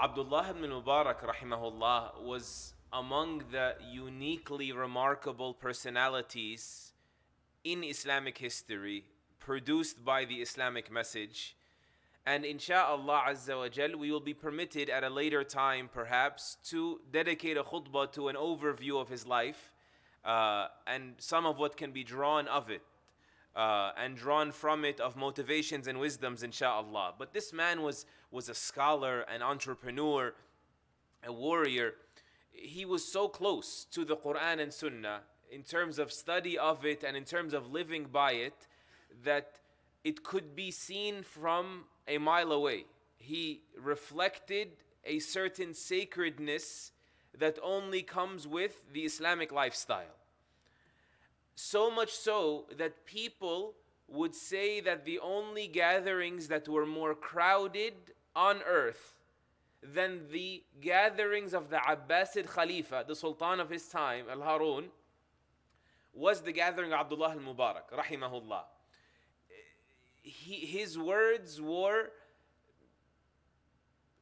Abdullah ibn Mubarak rahimahullah was among the uniquely remarkable personalities in Islamic history produced by the Islamic message. And insha'Allah Azza wa Jal, we will be permitted at a later time perhaps to dedicate a khutbah to an overview of his life and some of what can be drawn of it and drawn from it of motivations and wisdoms insha'Allah. But this man was a scholar, an entrepreneur, a warrior. He was so close to the Quran and Sunnah in terms of study of it and in terms of living by it that it could be seen from a mile away. He reflected a certain sacredness that only comes with the Islamic lifestyle. So much so that people would say that the only gatherings that were more crowded on earth than the gatherings of the Abbasid Khalifa, the Sultan of his time, Al-Harun, was the gathering of Abdullah al-Mubarak, rahimahullah. His words were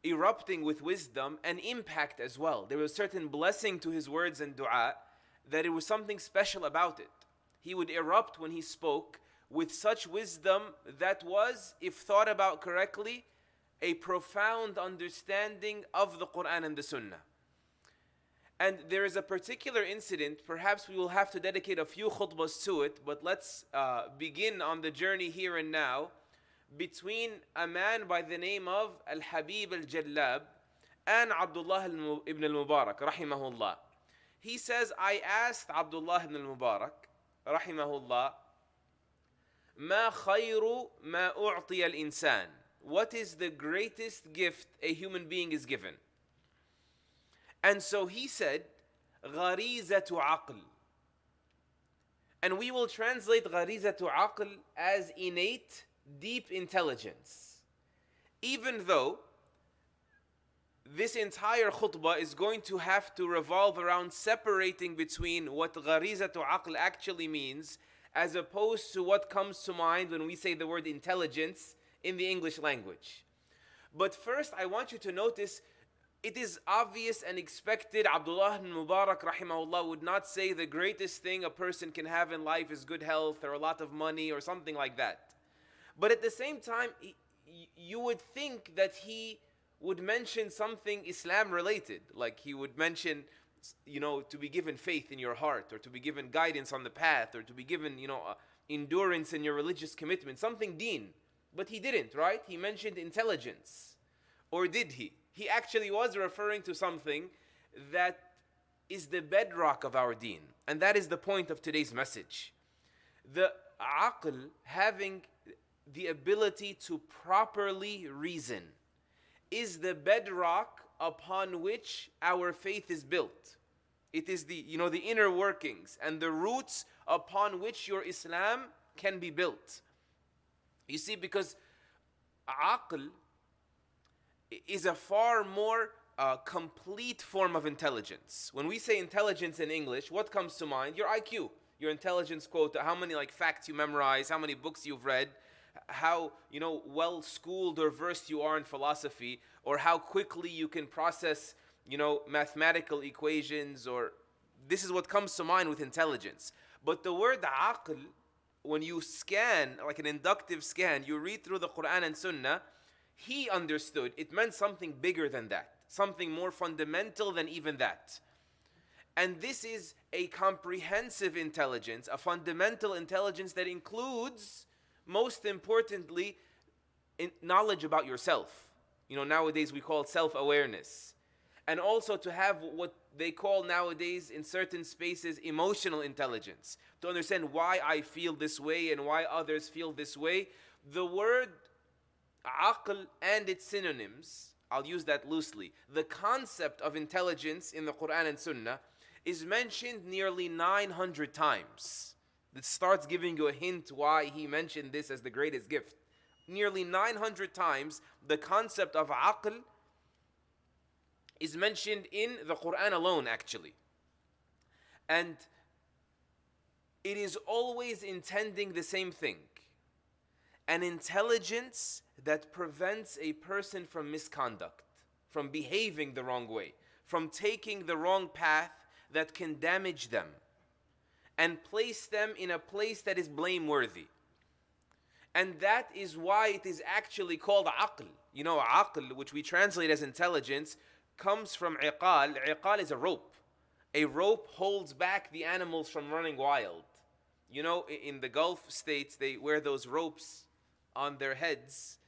erupting with wisdom and impact as well. There was a certain blessing to his words and dua that it was something special about it. He would erupt when he spoke with such wisdom that was, if thought about correctly, a profound understanding of the Quran and the Sunnah. And there is a particular incident, perhaps we will have to dedicate a few khutbahs to it, but let's begin on the journey here and now, between a man by the name of Al-Habib Al-Jallab and Abdullah ibn al-Mubarak, rahimahullah. He says, I asked Abdullah ibn al-Mubarak, rahimahullah, ما خير ما أعطي الإنسان? What is the greatest gift a human being is given? And so he said, غريزة عقل. And we will translate غريزة عقل as innate, deep intelligence. Even though this entire khutbah is going to have to revolve around separating between what غريزة عقل actually means as opposed to what comes to mind when we say the word intelligence in the English language. But first I want you to notice it is obvious and expected Abdullah ibn Mubarak rahimahullah would not say the greatest thing a person can have in life is good health or a lot of money or something like that. But at the same time, you would think that he would mention something Islam related, like he would mention, to be given faith in your heart, or to be given guidance on the path, or to be given, endurance in your religious commitment, something deen. But he didn't, right? He mentioned intelligence. Or did he? He actually was referring to something that is the bedrock of our deen. And that is the point of today's message. The aql, having the ability to properly reason, is the bedrock upon which our faith is built. It is the inner workings and the roots upon which your Islam can be built. You see, because aql is a far more complete form of intelligence. When we say intelligence in English, what comes to mind? Your IQ, your intelligence quota, how many facts you memorize, how many books you've read, how well schooled or versed you are in philosophy, or how quickly you can process mathematical equations, or this is what comes to mind with intelligence. But the word aql, when you scan, like an inductive scan, you read through the Quran and Sunnah, he understood it meant something bigger than that, something more fundamental than even that. And this is a comprehensive intelligence, a fundamental intelligence that includes, most importantly, knowledge about yourself. Nowadays we call it self-awareness. And also to have what they call nowadays in certain spaces emotional intelligence. To understand why I feel this way and why others feel this way. The word aql and its synonyms, I'll use that loosely. The concept of intelligence in the Quran and Sunnah is mentioned nearly 900 times. That starts giving you a hint why he mentioned this as the greatest gift. Nearly 900 times the concept of aql is mentioned in the Quran alone, actually. And it is always intending the same thing. An intelligence that prevents a person from misconduct, from behaving the wrong way, from taking the wrong path that can damage them, and place them in a place that is blameworthy. And that is why it is actually called aql. You know, aql, which we translate as intelligence, comes from iqal. Iqal is a rope. A rope holds back the animals from running wild. You know, in the Gulf states, they wear those ropes on their heads,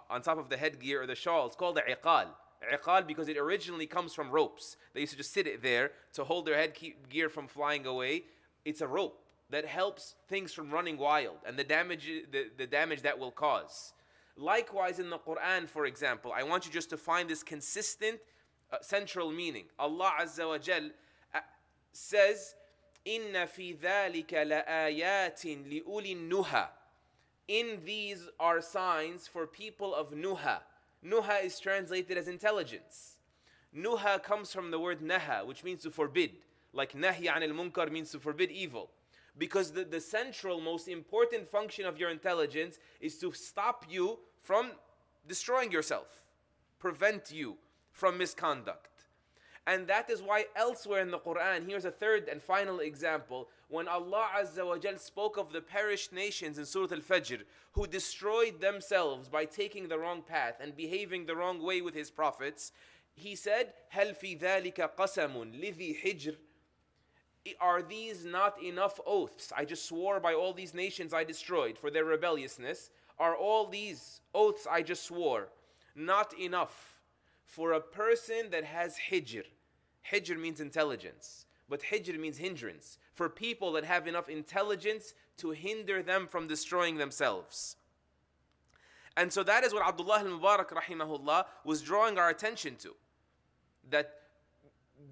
on top of the headgear or the shawl. It's called the iqal. Iqal because it originally comes from ropes. They used to just sit it there to hold their headgear from flying away. It's a rope that helps things from running wild and the damage that will cause. Likewise in the Quran, for example, I want you just to find this consistent central meaning. Allah Azza wa Jal says, إِنَّ فِي ذَلِكَ لَآيَاتٍ لِأُولِي النُّهَى. In these are signs for people of nuha. Nuha is translated as intelligence. Nuha comes from the word naha, which means to forbid. Like nahi anil munkar means to forbid evil. Because the central, most important function of your intelligence is to stop you from destroying yourself, prevent you from misconduct. And that is why elsewhere in the Quran, here's a third and final example, when Allah Azza wa Jal spoke of the perished nations in Surah Al-Fajr, who destroyed themselves by taking the wrong path and behaving the wrong way with His prophets, He said, هَلْ فِي ذَلِكَ قَسَمٌ لِذِي حِجْرٍ. Are these not enough oaths? I just swore by all these nations I destroyed for their rebelliousness. Are all these oaths I just swore not enough for a person that has hijr? Hijr means intelligence, but hijr means hindrance. For people that have enough intelligence to hinder them from destroying themselves. And so that is what Abdullah al-Mubarak rahimahullah was drawing our attention to. That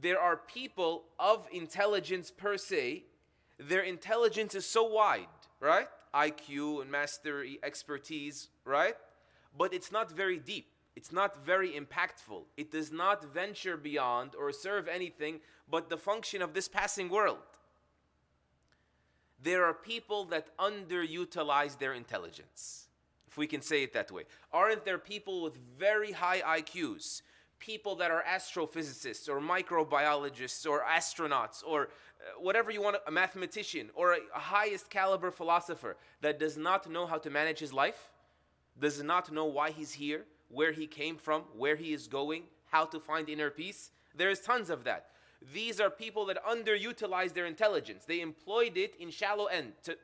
there are people of intelligence per se, their intelligence is so wide, right? IQ and mastery, expertise, right? But it's not very deep. It's not very impactful. It does not venture beyond or serve anything but the function of this passing world. There are people that underutilize their intelligence, if we can say it that way. Aren't there people with very high IQs? People that are astrophysicists or microbiologists or astronauts or whatever you want, a mathematician or a highest caliber philosopher that does not know how to manage his life, does not know why he's here, where he came from, where he is going, how to find inner peace. There is tons of that. These are people that underutilize their intelligence. They employed it in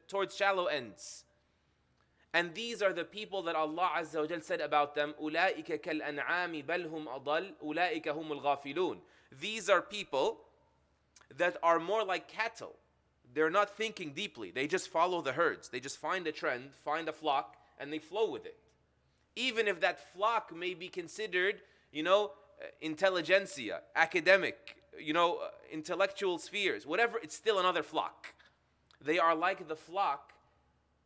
towards shallow ends. And these are the people that Allah Azza wa Jal said about them, أُولَٰئِكَ كَالْأَنْعَامِ بَلْ هُمْ أَضَلُّ أُولَٰئِكَ هُمُ الْغَافِلُونَ. These are people that are more like cattle. They're not thinking deeply. They just follow the herds. They just find a trend, find a flock, and they flow with it. Even if that flock may be considered, intelligentsia, academic, intellectual spheres, whatever, it's still another flock. They are like the flock.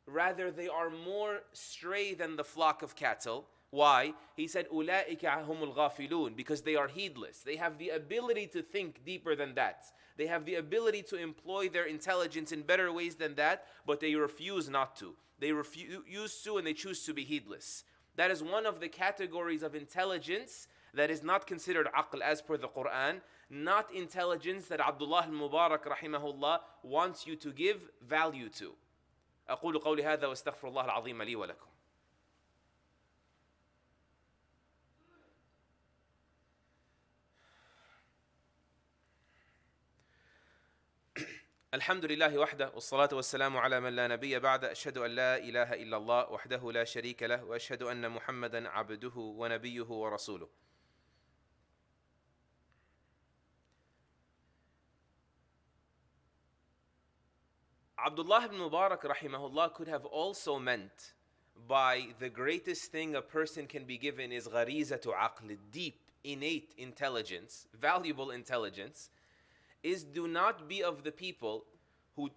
Rather, they are more stray than the flock of cattle. Why? He said, أُولَٰئِكَ هُمُ الْغَافِلُونَ, because they are heedless. They have the ability to think deeper than that. They have the ability to employ their intelligence in better ways than that, but they refuse not to. They refuse to, and they choose to be heedless. That is one of the categories of intelligence that is not considered aql as per the Quran, not intelligence that Abdullah al-Mubarak rahimahullah wants you to give value to. أقول قولي هذا واستغفر الله العظيم لي ولكم. الحمد لله وحده والصلاة والسلام على من لا نبي بعد أشهد أن لا إله إلا الله وحده لا شريك له وأشهد أن محمدا عبده ونبيه ورسوله. Abdullah ibn Mubarak rahimahullah could have also meant by the greatest thing a person can be given is gharizatu aql, deep, innate intelligence, valuable intelligence, is do not be of the people who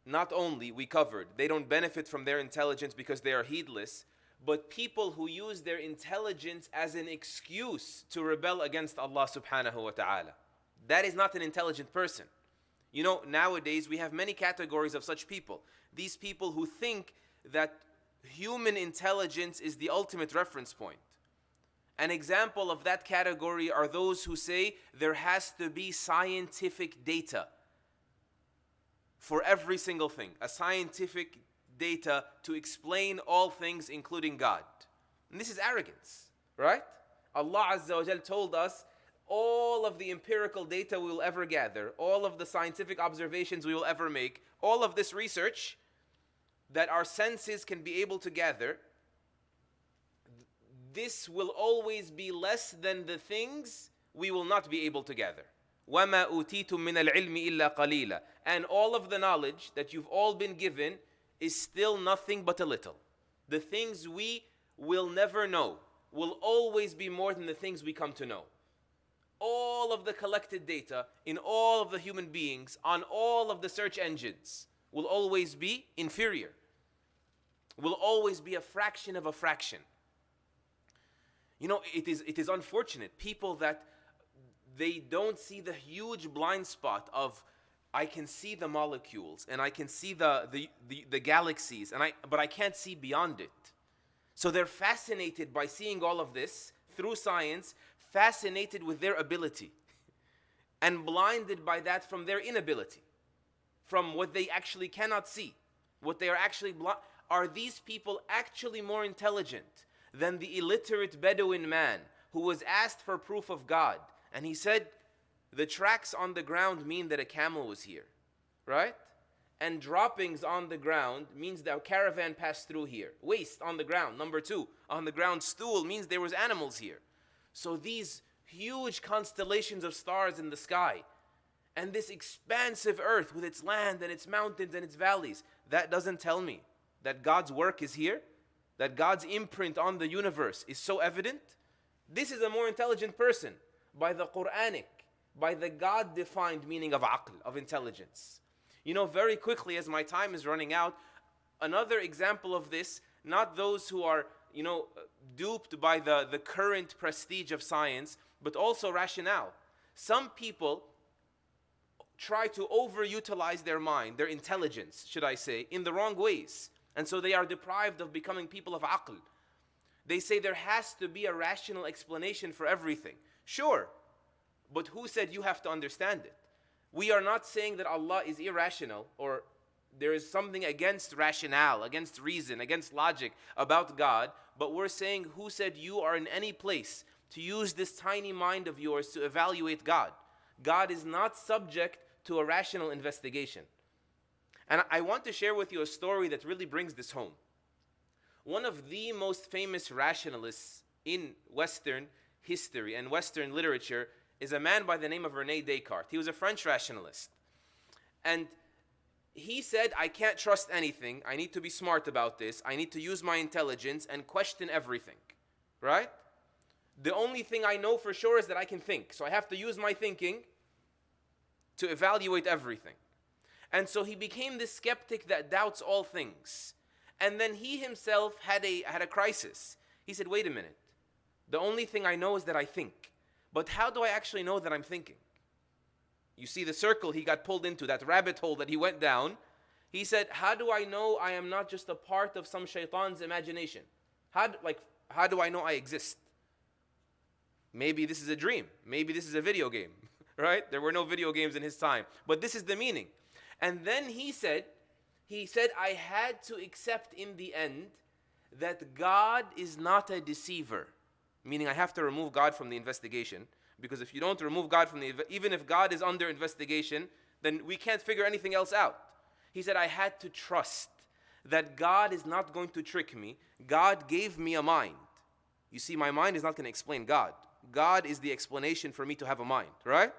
not only, we covered, they don't benefit from their intelligence because they are heedless, but people who use their intelligence as an excuse to rebel against Allah subhanahu wa ta'ala. That is not an intelligent person. Nowadays we have many categories of such people. These people who think that human intelligence is the ultimate reference point. An example of that category are those who say there has to be scientific data for every single thing, a scientific data to explain all things, including God. And this is arrogance, right? Allah Azza wa Jal told us all of the empirical data we will ever gather, all of the scientific observations we will ever make, all of this research that our senses can be able to gather, this will always be less than the things we will not be able to gather. وَمَا أُوتِيتُم مِّنَ الْعِلْمِ إِلَّا قَلِيلًا. And all of the knowledge that you've all been given is still nothing but a little. The things we will never know will always be more than the things we come to know. All of the collected data in all of the human beings on all of the search engines will always be inferior, will always be a fraction of a fraction. You know, it is unfortunate. People that they don't see the huge blind spot of, I can see the molecules and I can see the galaxies, but I can't see beyond it. So they're fascinated by seeing all of this through science, fascinated with their ability, and blinded by that from their inability, from what they actually cannot see, what they are actually Are these people actually more intelligent than the illiterate Bedouin man who was asked for proof of God? And he said, the tracks on the ground mean that a camel was here, right? And droppings on the ground means that a caravan passed through here. Waste on the ground, number 2. On the ground, stool means there was animals here. So these huge constellations of stars in the sky, and this expansive earth with its land and its mountains and its valleys, that doesn't tell me that God's work is here, that God's imprint on the universe is so evident. This is a more intelligent person by the Quranic, by the God-defined meaning of aql, of intelligence. You know, very quickly, as my time is running out, another example of this, not those who are, duped by the current prestige of science, but also rationale. Some people try to overutilize their mind, their intelligence, should I say, in the wrong ways. And so they are deprived of becoming people of aql. They say there has to be a rational explanation for everything. Sure, but who said you have to understand it? We are not saying that Allah is irrational or there is something against rationale, against reason, against logic about God, but we're saying who said you are in any place to use this tiny mind of yours to evaluate God? God is not subject to a rational investigation. And I want to share with you a story that really brings this home. One of the most famous rationalists in Western history and Western literature is a man by the name of René Descartes. He was a French rationalist. And he said, I can't trust anything. I need to be smart about this. I need to use my intelligence and question everything. Right? The only thing I know for sure is that I can think. So I have to use my thinking to evaluate everything. And so he became this skeptic that doubts all things. And then he himself had a crisis. He said, wait a minute. The only thing I know is that I think. But how do I actually know that I'm thinking? You see the circle he got pulled into, that rabbit hole that he went down. He said, how do I know I am not just a part of some shaitan's imagination? How do I know I exist? Maybe this is a dream. Maybe this is a video game, right? There were no video games in his time. But this is the meaning. And then he said, I had to accept in the end that God is not a deceiver. Meaning I have to remove God from the investigation. Because if you don't remove God from even if God is under investigation, then we can't figure anything else out. He said, I had to trust that God is not going to trick me. God gave me a mind. You see, my mind is not going to explain God. God is the explanation for me to have a mind, right?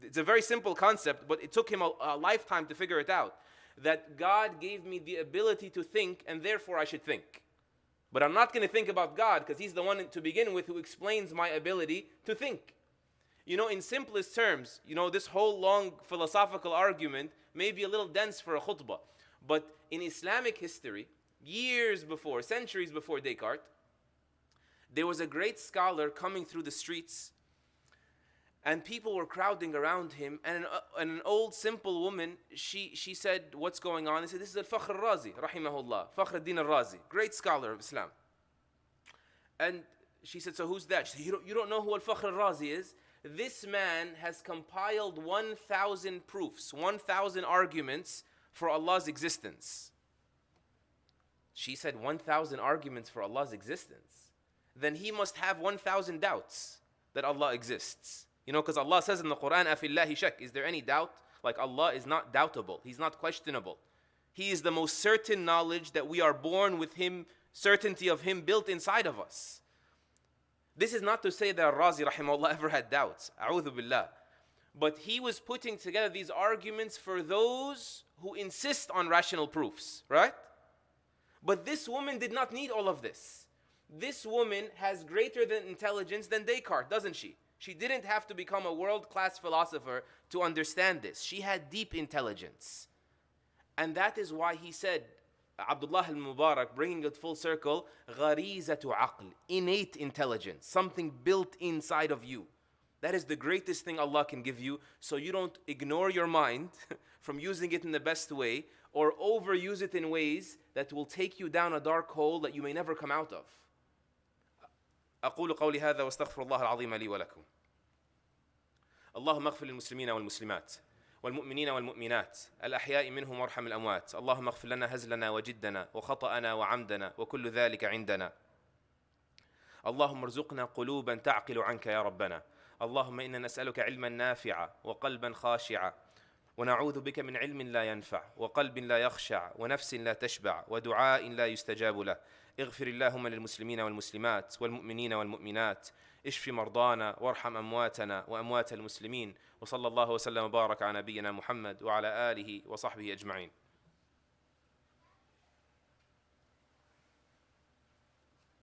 It's a very simple concept, but it took him a lifetime to figure it out. That God gave me the ability to think, and therefore I should think. But I'm not going to think about God because He's the one to begin with who explains my ability to think. In simplest terms, this whole long philosophical argument may be a little dense for a khutbah. But in Islamic history, years before, centuries before Descartes, there was a great scholar coming through the streets, and people were crowding around him, and an old simple woman, she said, what's going on? He said, this is Al-Fakhr al-Razi, rahimahullah, Fakhr al-Din al-Razi, great scholar of Islam. And she said, so who's that? She said, you don't know who Al-Fakhr al-Razi is? This man has compiled 1,000 proofs, 1,000 arguments for Allah's existence. She said 1,000 arguments for Allah's existence. Then he must have 1,000 doubts that Allah exists. You know, because Allah says in the Quran, أَفِي اللَّهِ شَكْ. Is there any doubt? Like Allah is not doubtable. He's not questionable. He is the most certain knowledge that we are born with Him, certainty of Him built inside of us. This is not to say that Razi rahimahullah ever had doubts. A'udhu billah. But he was putting together these arguments for those who insist on rational proofs, right? But this woman did not need all of this. This woman has greater than intelligence than Descartes, doesn't she? She didn't have to become a world-class philosopher to understand this. She had deep intelligence. And that is why he said, Abdullah al-Mubarak, bringing it full circle, غَرِيزَةُ عَقْل, innate intelligence, something built inside of you. That is the greatest thing Allah can give you, so you don't ignore your mind from using it in the best way or overuse it in ways that will take you down a dark hole that you may never come out of. أقول قولي هذا واستغفر الله العظيم لي ولكم. اللهم اغفر للمسلمين والمسلمات والمؤمنين والمؤمنات الأحياء منهم وارحم الأموات. اللهم اغفر لنا هزلنا وجدنا وخطأنا وعمدنا وكل ذلك عندنا. اللهم ارزقنا قلوبا تعقل عنك يا ربنا. اللهم إنا نسألك علما نافعا وقلبا خاشعا ونعوذ بك من علم لا ينفع وقلب لا يخشع ونفس لا تشبع ودعاء لا يستجاب له. اغفر اللهم للمسلمين والمسلمات والمؤمنين والمؤمنات. اشف مرضانا وارحم أمواتنا وأموات المسلمين. وصلى الله وسلم وبارك على نبينا محمد وعلى آله وصحبه أجمعين.